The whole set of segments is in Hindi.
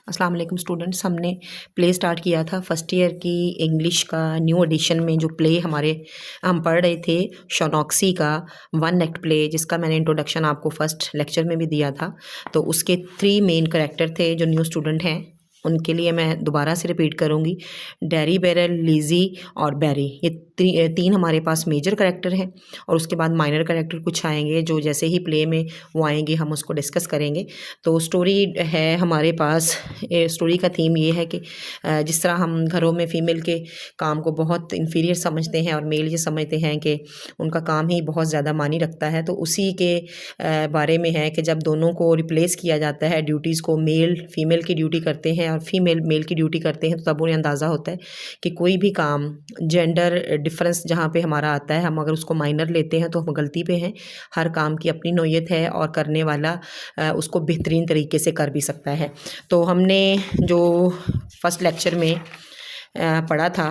अस्सलाम वालेकुम स्टूडेंट्स। हमने प्ले स्टार्ट किया था फर्स्ट ईयर की इंग्लिश का न्यू एडिशन में। जो प्ले हम पढ़ रहे थे शॉनॉक्सी का वन एक्ट प्ले, जिसका मैंने इंट्रोडक्शन आपको फर्स्ट लेक्चर में भी दिया था। तो उसके 3 मेन करैक्टर थे जो न्यू स्टूडेंट हैं, उनके लिए मैं दोबारा से रिपीट करूँगी। डैरी, बेरल, लिज़ी और बैरी, ये 3 हमारे पास मेजर करैक्टर हैं। और उसके बाद माइनर करैक्टर कुछ आएंगे जो जैसे ही प्ले में वो आएंगे हम उसको डिस्कस करेंगे। तो स्टोरी है हमारे पास। स्टोरी का थीम ये है कि जिस तरह हम घरों में फ़ीमेल के काम को बहुत इन्फीरियर समझते हैं और मेल ये समझते हैं कि उनका काम ही बहुत ज़्यादा मानी रखता है, तो उसी के बारे में है कि जब दोनों को रिप्लेस किया जाता है, ड्यूटीज़ को मेल फीमेल की ड्यूटी करते हैं और फीमेल मेल की ड्यूटी करते हैं, तो तब उन्हें अंदाज़ा होता है कि कोई भी काम जेंडर डिफरेंस जहाँ पे हमारा आता है, हम अगर उसको माइनर लेते हैं तो हम गलती पे हैं। हर काम की अपनी नौयत है और करने वाला उसको बेहतरीन तरीके से कर भी सकता है। तो हमने जो फर्स्ट लेक्चर में पढ़ा था,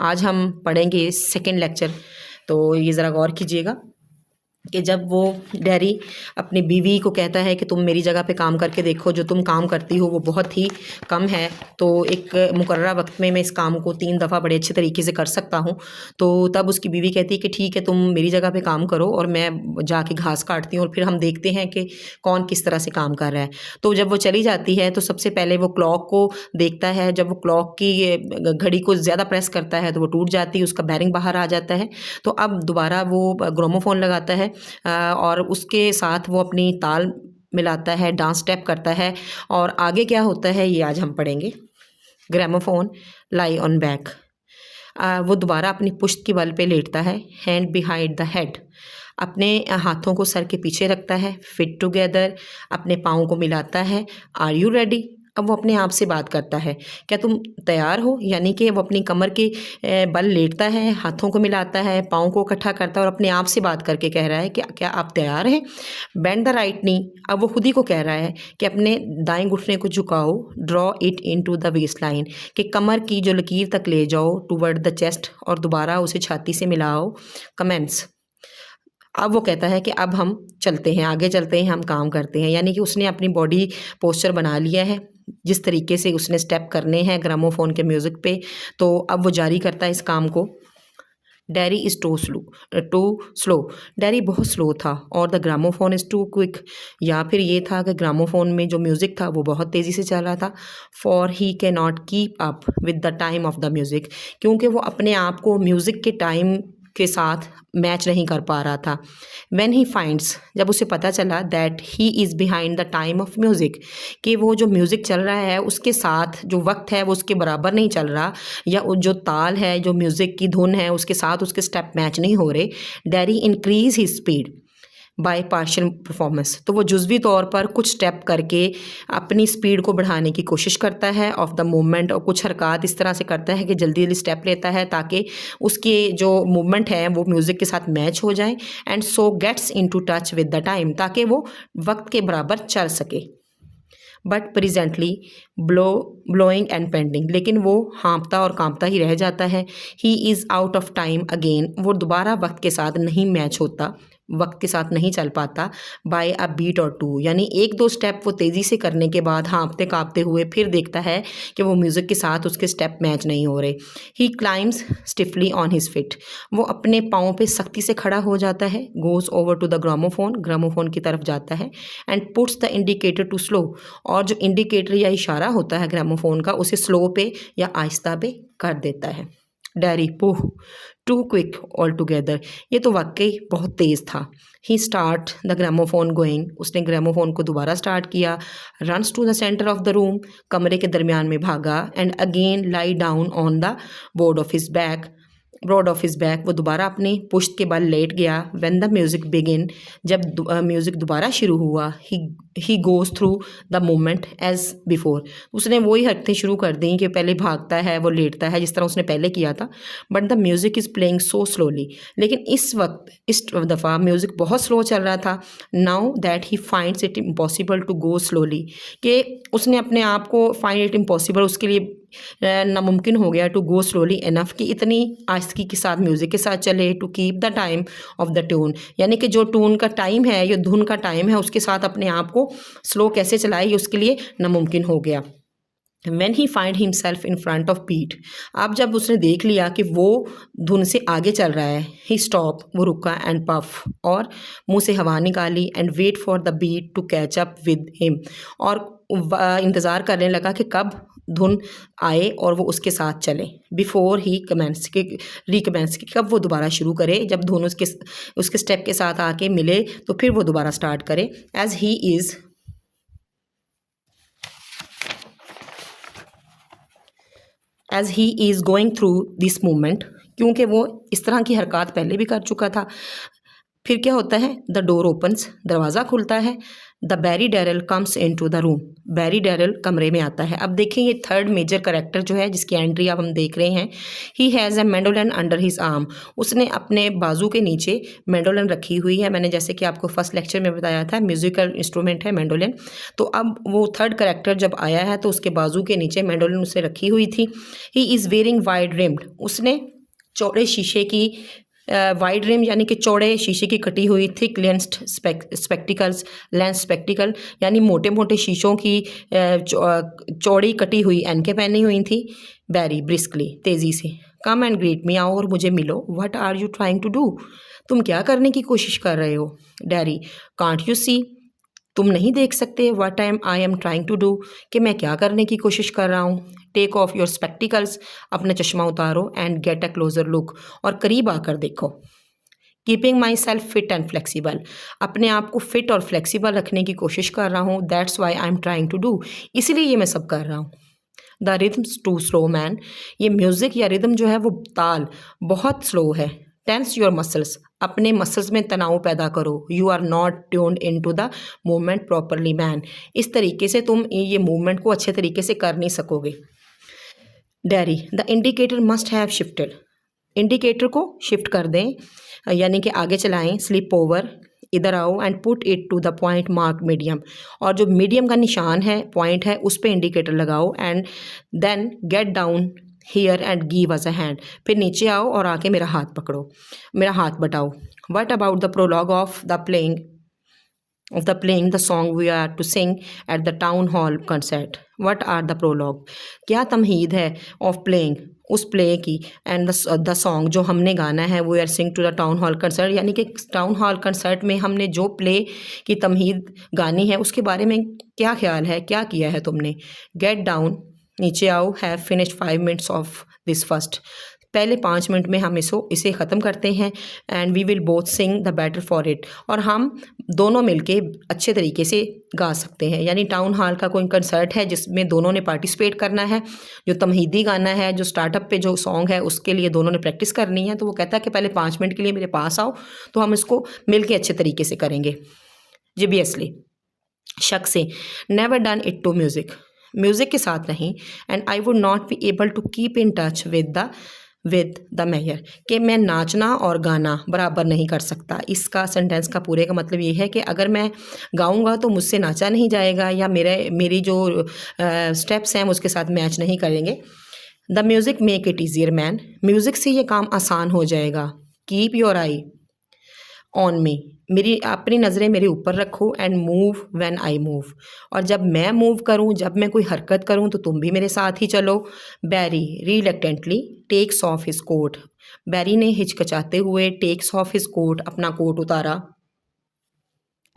आज हम पढ़ेंगे सेकंड लेक्चर। तो ये ज़रा गौर कीजिएगा कि जब वो डैरी अपनी बीवी को कहता है कि तुम मेरी जगह पे काम करके देखो, जो तुम काम करती हो वो बहुत ही कम है, तो एक मुकर्ररा वक्त में मैं इस काम को 3 दफ़ा बड़े अच्छे तरीके से कर सकता हूँ। तो तब उसकी बीवी कहती है कि ठीक है, तुम मेरी जगह पे काम करो और मैं जाके घास काटती हूँ और फिर हम देखते हैं कि कौन किस तरह से काम कर रहा है। तो जब वो चली जाती है तो सबसे पहले वो क्लॉक को देखता है। जब वो क्लॉक की घड़ी को ज़्यादा प्रेस करता है तो वो टूट जाती है, उसका बैरिंग बाहर आ जाता है। तो अब दोबारा वो ग्रामोफोन लगाता है और उसके साथ वो अपनी ताल मिलाता है, डांस स्टेप करता है। और आगे क्या होता है ये आज हम पढ़ेंगे। ग्रामोफोन लाई ऑन बैक, वो दोबारा अपनी पुश्त के बल पे लेटता है। हैंड बिहाइंड द हेड, अपने हाथों को सर के पीछे रखता है। फिट टुगेदर, अपने पाँव को मिलाता है। आर यू रेडी, अब वो अपने आप से बात करता है, क्या तुम तैयार हो। यानी कि वो अपनी कमर के बल लेटता है, हाथों को मिलाता है, पाँव को इकट्ठा करता है और अपने आप से बात करके कह रहा है कि क्या आप तैयार हैं। बेंड द राइट नी, अब वो खुद ही को कह रहा है कि अपने दाएं घुटने को झुकाओ। Draw it into the waist line, कि कमर की जो लकीर तक ले जाओ टूवर्ड द चेस्ट और दोबारा उसे छाती से मिलाओ। कमेंस, अब वो कहता है कि अब हम चलते हैं, आगे चलते हैं, हम काम करते हैं। यानी कि उसने अपनी बॉडी पोस्चर बना लिया है जिस तरीके से उसने स्टेप करने हैं ग्रामोफोन के म्यूज़िक पे। तो अब वो जारी करता है इस काम को। Darry is too slow, Darry बहुत स्लो था। और the gramophone is too quick, या फिर ये था कि ग्रामोफोन में जो म्यूज़िक था वो बहुत तेज़ी से चल रहा था। For he can not keep up with the time of the music, क्योंकि वो अपने आप को म्यूज़िक के टाइम के साथ मैच नहीं कर पा रहा था। व्हेन ही फाइंड्स, जब उसे पता चला that he is behind the time of music, कि वो जो म्यूज़िक चल रहा है उसके साथ जो वक्त है वो उसके बराबर नहीं चल रहा, या जो ताल है, जो म्यूज़िक की धुन है उसके साथ उसके स्टेप मैच नहीं हो रहे। Dairy increase he speed by partial performance, तो वो जुज़वी तौर पर कुछ स्टेप करके अपनी स्पीड को बढ़ाने की कोशिश करता है ऑफ द मूवमेंट, और कुछ हरकत इस तरह से करता है कि जल्दी जल्दी स्टेप लेता है ताकि उसके जो मूवमेंट है वो म्यूज़िक के साथ मैच हो जाए। And so gets into touch with the time, ताकि वो वक्त के बराबर चल सके। But presently blowing and pending, लेकिन वो हाँपता और कांपता ही रह जाता है। He is out of time again, वो दोबारा वक्त के साथ नहीं मैच होता, वक्त के साथ नहीं चल पाता। बाय अ बीट और टू, यानी 1-2 स्टेप वो तेज़ी से करने के बाद हाँपते काँपते हुए फिर देखता है कि वो म्यूज़िक के साथ उसके स्टेप मैच नहीं हो रहे। ही क्लाइम्स स्टिफली ऑन हिज फिट, वो अपने पाँव पे सख्ती से खड़ा हो जाता है। Goes over to the gramophone, gramophone की तरफ जाता है। And puts the indicator to slow, और जो इंडिकेटर या इशारा होता है ग्रामोफोन का उसे स्लो पे या आहिस्ता पे कर देता है। Darry pooh too quick all together, ये तो वाकई बहुत तेज़ था। He start the gramophone going, उसने ग्रामोफोन को दोबारा स्टार्ट किया। Runs to the centre of the room, कमरे के दरमियान में भागा। And again lie down on the board of his back, broad of his back, वो दोबारा अपनी पुश्त के बल लेट गया। व्हेन द म्यूज़िक बिगिन, जब म्यूज़िक दोबारा शुरू हुआ। ही goes through the movement as before, उसने वही हरकतें शुरू कर दी कि पहले भागता है, वो लेटता है जिस तरह उसने पहले किया था। But the music is playing so slowly, लेकिन इस दफ़ा म्यूज़िक बहुत स्लो चल रहा था। Now that he finds it impossible to go slowly, कि उसने अपने आप को फाइंड इट इम्पॉसिबल, उसके लिए नामुमकिन हो गया टू गो स्लोली इनफ, कि इतनी आहिस्तगी के साथ म्यूज़िक के साथ चले। To keep the time of the tune, यानी कि जो ट्यून का टाइम है, ये धुन का टाइम है, उसके साथ अपने आप को को स्लो कैसे चलाए ये उसके लिए नामुमकिन हो गया। When he find himself in front of beat, अब जब उसने देख लिया कि वो धुन से आगे चल रहा है, he stop, वो रुका and puff, और मुंह से हवा निकाली and wait for the beat to catch up with him, और इंतज़ार करने लगा कि कब धुन आए और वो उसके साथ चले। बिफोर ही कमेंस के रिकमेंस के, कब वो दोबारा शुरू करे, जब धुन उसके स्टेप के साथ आके मिले तो फिर वो दोबारा स्टार्ट करे। As he is going through this movement, क्योंकि वो इस तरह की हरकत पहले भी कर चुका था। फिर क्या होता है, द डोर ओपन्स, दरवाज़ा खुलता है, the Barry Darrell comes into to द रूम, बैरी डैरल कमरे में आता है। अब देखें ये थर्ड मेजर करेक्टर जो है जिसकी एंट्री अब हम देख रहे हैं, he has a mandolin under his arm, उसने अपने बाजू के नीचे मेंडोलिन रखी हुई है। मैंने जैसे कि आपको फर्स्ट लेक्चर में बताया था म्यूजिकल इंस्ट्रूमेंट है मेंडोलिन। तो अब वो थर्ड करेक्टर जब आया है तो उसके बाजू के नीचे मेंडोलिन उसने रखी हुई थी। He is wearing wide rimmed, उसने चौड़े शीशे की वाइड रिम यानी कि चौड़े शीशे की कटी हुई थिक लेंस्ड स्पेक्टिकल्स, लेंस स्पेक्टिकल यानी मोटे मोटे शीशों की चौड़ी कटी हुई एनके पहनी हुई थी। बैरी ब्रिस्कली, तेज़ी से, कम एंड ग्रीट मी, आओ और मुझे मिलो। What are you trying to do, तुम क्या करने की कोशिश कर रहे हो। डैरी, कांट यू सी, तुम नहीं देख सकते what I am trying to do, कि मैं क्या करने की कोशिश कर रहा हूँ। टेक ऑफ योर स्पेक्टिकल्स, अपना चश्मा उतारो, and get a closure look, और करीब आकर देखो। Keeping my self fit and flexible, अपने आप को फिट और फ्लेक्सीबल रखने की कोशिश कर रहा हूँ। That's why I am trying to do, इसीलिए ये मैं सब कर रहा हूँ। The rhythm's too slow man, ये म्यूज़िक या रिदम जो है वो ताल बहुत स्लो है। टेंस योर मसल्स, अपने मसल्स में तनाव पैदा करो। You are not tuned in to the movement properly man, इस तरीके से तुम ये मूवमेंट को अच्छे तरीके से कर नहीं सकोगे। Dairy, the indicator must have shifted, indicator को शिफ्ट कर दें यानी कि आगे चलाएं। स्लिप ओवर, इधर आओ, and put it to the point mark medium, और जो मीडियम का निशान है पॉइंट है उस पर इंडिकेटर लगाओ। And then get down here and give us a hand, फिर नीचे आओ और आके मेरा हाथ पकड़ो, मेरा हाथ बटाओ। What about the prologue of the playing the song we are to sing at the town hall concert, what are the prologue, क्या तमहीद है of playing, उस प्ले की, एंड द सॉन्ग जो हमने गाना है वो are sing to the town hall concert, यानी कि टाउन हॉल कंसर्ट में हमने जो प्ले की तमहीद गानी है उसके बारे में क्या ख्याल है, क्या किया है तुमने। गेट डाउन, नीचे आओ, have finished 5 minutes of this first, पहले 5 मिनट में हम इसे ख़त्म करते हैं। And we will both sing the better for it, और हम दोनों मिलके अच्छे तरीके से गा सकते हैं। यानी टाउन हॉल का कोई कंसर्ट है जिसमें दोनों ने पार्टिसिपेट करना है, जो तमहीदी गाना है, जो स्टार्टअप पे जो सॉन्ग है उसके लिए दोनों ने प्रैक्टिस करनी है। तो वो कहता है कि पहले 5 मिनट के लिए मेरे पास आओ, तो हम इसको मिल के अच्छे तरीके से करेंगे। जिबियसली, शक से, never done it to music, music के साथ नहीं। And I would not be able to keep in touch with the mayor, कि मैं नाचना और गाना बराबर नहीं कर सकता। इसका सेंटेंस का पूरे का मतलब ये है कि अगर मैं गाऊंगा तो मुझसे नाचा नहीं जाएगा, या मेरी जो स्टेप्स हैं उसके साथ मैच नहीं करेंगे। The music make it easier man, music से ये काम आसान हो जाएगा। Keep your I on me, मेरी अपनी नज़रें मेरे ऊपर रखो। And move when I move, और जब मैं मूव करूं, जब मैं कोई हरकत करूं तो तुम भी मेरे साथ ही चलो। Barry reluctantly takes off his coat, Barry ने हिचकिचाते हुए टेक्स ऑफ हिज कोट, अपना कोट उतारा।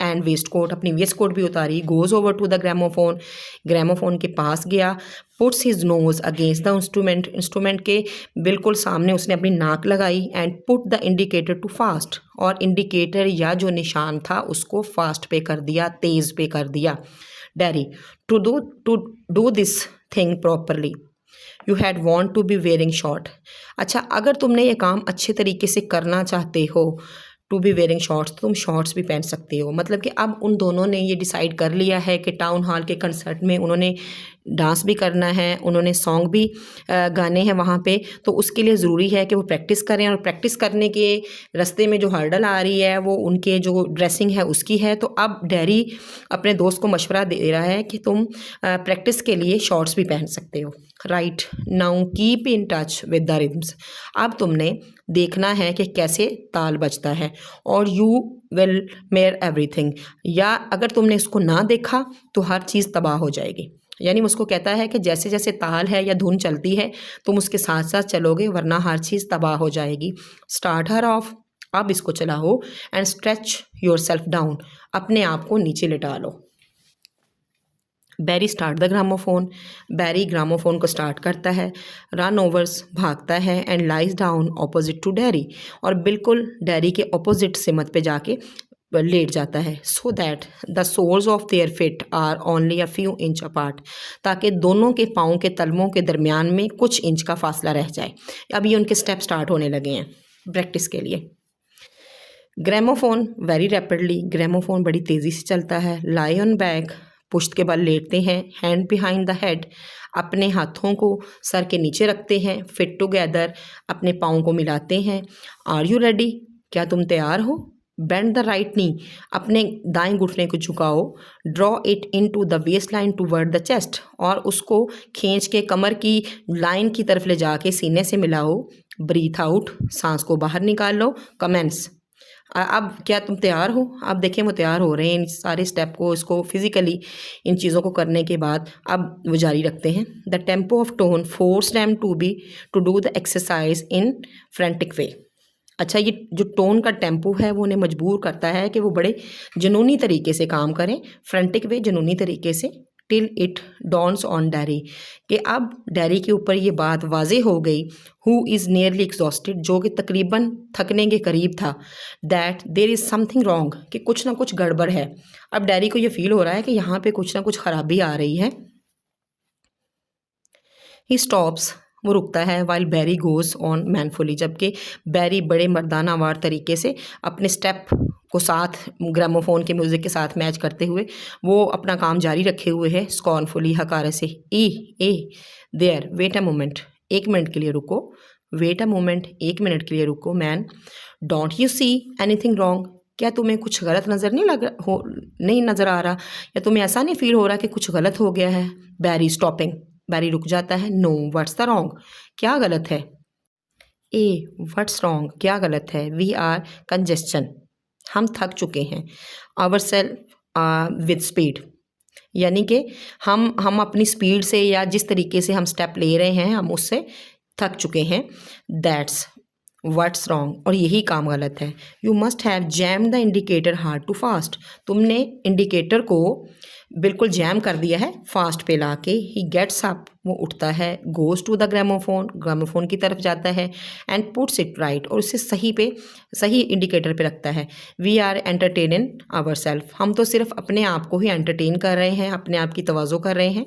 एंड वेस्ट कोट, अपनी वेस्ट कोट भी उतारी। Goes over to the gramophone, gramophone के पास गया। Puts his nose against the instrument, instrument के बिल्कुल सामने उसने अपनी नाक लगाई। And put the indicator to fast, और इंडिकेटर या जो निशान था उसको फास्ट पे कर दिया, तेज़ पे कर दिया। Darry, to do this thing properly you had want to be wearing short, अच्छा अगर तुमने ये काम अच्छे तरीके से करना चाहते हो, टू बी वेयरिंग शॉर्ट्स, तुम शॉर्ट्स भी पहन सकते हो। मतलब कि अब उन दोनों ने ये डिसाइड कर लिया है कि टाउन हॉल के कंसर्ट में उन्होंने डांस भी करना है, उन्होंने सॉन्ग भी गाने हैं वहाँ पे, तो उसके लिए ज़रूरी है कि वो प्रैक्टिस करें। और प्रैक्टिस करने के रास्ते में जो हर्डल आ रही है वो उनके जो ड्रेसिंग है उसकी है। तो अब डैरी अपने दोस्त को मशवरा दे रहा है कि तुम प्रैक्टिस के लिए शॉर्ट्स भी पहन सकते हो। Right now keep in touch with the rhythms. अब तुमने देखना है कि कैसे ताल बजता है और यू विल मेयर एवरीथिंग। या अगर तुमने इसको ना देखा तो हर चीज़ तबाह हो जाएगी। यानी उसको कहता है कि जैसे जैसे ताल है या धुन चलती है तुम उसके साथ साथ चलोगे, वरना हर चीज़ तबाह हो जाएगी। Start her off. अब इसको चलाओ and stretch yourself down. अपने आप को नीचे लिटा लो। Barry start the gramophone. Barry gramophone को स्टार्ट करता है। रन ओवर्स भागता है and lies down opposite to Darry. और बिल्कुल डैरी के ऑपोजिट सिमत पे जाके लेट जाता है। So that the soles of their feet are only a few inch apart. ताकि दोनों के पाँव के तलवों के दरमियान में कुछ इंच का फासला रह जाए। अब ये उनके स्टेप स्टार्ट होने लगे हैं प्रैक्टिस के लिए। Gramophone very rapidly. ग्रामोफोन बड़ी तेज़ी से चलता है। Lie on back. पुश्त के बल लेटते हैं। Hand behind the head. अपने हाथों को सर के नीचे रखते हैं। Feet together. अपने पाँव को मिलाते हैं। Are you ready? क्या तुम तैयार हो? Bend the right knee. अपने दाएं घुटने को झुकाओ। Draw it in to the waist line toward the chest. और उसको खींच के कमर की लाइन की तरफ ले जाके सीने से मिलाओ। Breathe out. सांस को बाहर निकाल लो। कमेंस। अब क्या तुम तैयार हो? अब देखें वो तैयार हो रहे हैं इन सारे स्टेप को, इसको फिजिकली इन चीज़ों को करने के बाद अब वो जारी रखते हैं। The tempo of tone force them to do the exercise in frantic way. अच्छा, ये जो टोन का टेम्पो है वो उन्हें मजबूर करता है कि वो बड़े जुनूनी तरीके से काम करें। फ्रेंटिक वे जुनूनी तरीके से। Till it dawns on Darry. कि अब डैरी के ऊपर ये बात वाजे हो गई। Who is nearly exhausted. जो कि तकरीबन थकने के करीब था। That there is something wrong. कि कुछ ना कुछ गड़बड़ है। अब डैरी को ये फील हो रहा है कि यहाँ पे कुछ ना कुछ खराबी आ रही है। He stops. वो रुकता है। While Barry goes on manfully. जबकि बैरी बड़े मर्दानावार तरीके से अपने स्टेप को साथ ग्रामोफोन के म्यूज़िक के साथ मैच करते हुए वो अपना काम जारी रखे हुए है। स्कॉर्नफुली हकारे से। Eh there wait a moment. एक मिनट के लिए रुको। Wait a moment. एक मिनट के लिए रुको। Man don't you see anything wrong. क्या तुम्हें कुछ गलत नज़र नहीं नज़र आ रहा? या तुम्हें ऐसा नहीं फील हो रहा कि कुछ गलत हो गया है? बैरी स्टॉपिंग। बैरी रुक जाता है। No what's the wrong. क्या गलत है? Eh what's wrong. क्या गलत है? We are congestion. हम थक चुके हैं। Our self with speed. यानी कि हम अपनी स्पीड से या जिस तरीके से हम स्टेप ले रहे हैं हम उससे थक चुके हैं। That's what's wrong. और यही काम गलत है। You must have jam the indicator hard to fast. तुमने इंडिकेटर को बिल्कुल जैम कर दिया है फास्ट पे ला के। He gets up. वो उठता है। Goes to the gramophone. Gramophone की तरफ जाता है। And puts it right. और उसे सही इंडिकेटर पे रखता है। We are entertaining our self. हम तो सिर्फ अपने आप को ही एंटरटेन कर रहे हैं, अपने आप की तवाज़ो कर रहे हैं।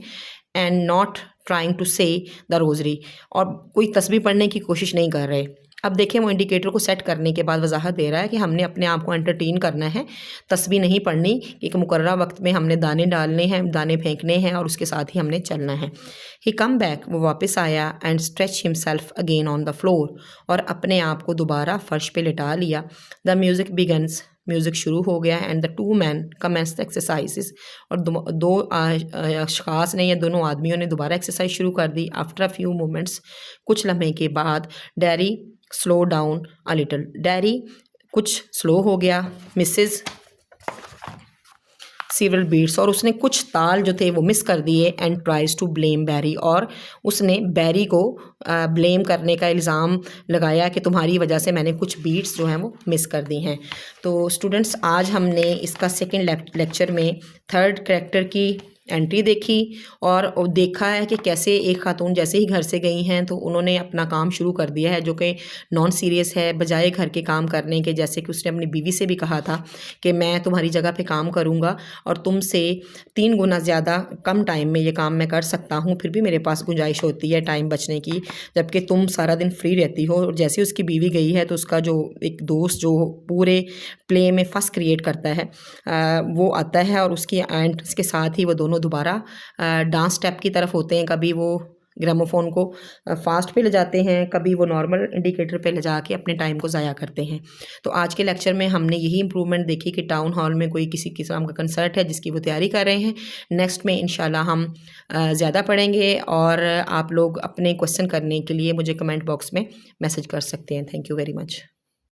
एंड नॉट ट्राइंग टू से द रोज़री। और कोई तस्बीह पढ़ने की कोशिश नहीं कर रहे। अब देखें वो इंडिकेटर को सेट करने के बाद वजाहत दे रहा है कि हमने अपने आप को एंटरटेन करना है, तस्बीह नहीं पढ़नी। एक मुकर्रर वक्त में हमने दाने डालने हैं, दाने फेंकने हैं और उसके साथ ही हमने चलना है। ही कम बैक। वो वापस आया and stretch himself again on the floor. और अपने आप को दोबारा फर्श पे लिटा लिया। The music begins. म्यूज़िक शुरू हो गया and the two man commence the exercises. और दो अशखास ने या दोनों आदमियों ने दोबारा एक्सरसाइज शुरू कर दी। After a few moments. कुछ लम्हे के बाद Darry slow down a little. Darry कुछ स्लो हो गया। Misses several beats. और उसने कुछ ताल जो थे वो मिस कर दिए। एंड ट्राइज टू ब्लेम बैरी। और उसने बैरी को ब्लेम करने का इल्ज़ाम लगाया कि तुम्हारी वजह से मैंने कुछ बीट्स जो हैं वो मिस कर दी हैं। तो स्टूडेंट्स आज हमने इसका सेकंड लेक्चर में थर्ड कैरेक्टर की एंट्री देखी और देखा है कि कैसे एक खातून जैसे ही घर से गई हैं तो उन्होंने अपना काम शुरू कर दिया है जो कि नॉन सीरियस है। बजाय घर के काम करने के, जैसे कि उसने अपनी बीवी से भी कहा था कि मैं तुम्हारी जगह पे काम करूँगा और तुमसे 3 गुना ज़्यादा कम टाइम में ये काम मैं कर सकता हूँ, फिर भी मेरे पास गुंजाइश होती है टाइम बचने की, जबकि तुम सारा दिन फ्री रहती हो। और जैसे उसकी बीवी गई है तो उसका जो एक दोस्त जो पूरे प्ले में फर्स्ट क्रिएट करता है वो आता है और उसकी एंड उसके साथ ही वो दोनों वो दोबारा डांस स्टेप की तरफ होते हैं, कभी वो ग्रामोफोन को फास्ट पे ले जाते हैं, कभी वो नॉर्मल इंडिकेटर पे ले जाके अपने टाइम को ज़ाया करते हैं। तो आज के लेक्चर में हमने यही इम्प्रूवमेंट देखी कि टाउन हॉल में कोई किसी किस्म का कंसर्ट है जिसकी वो तैयारी कर रहे हैं। नेक्स्ट में इंशाल्लाह हम ज़्यादा पढ़ेंगे और आप लोग अपने क्वेश्चन करने के लिए मुझे कमेंट बॉक्स में मैसेज कर सकते हैं। Thank you very much.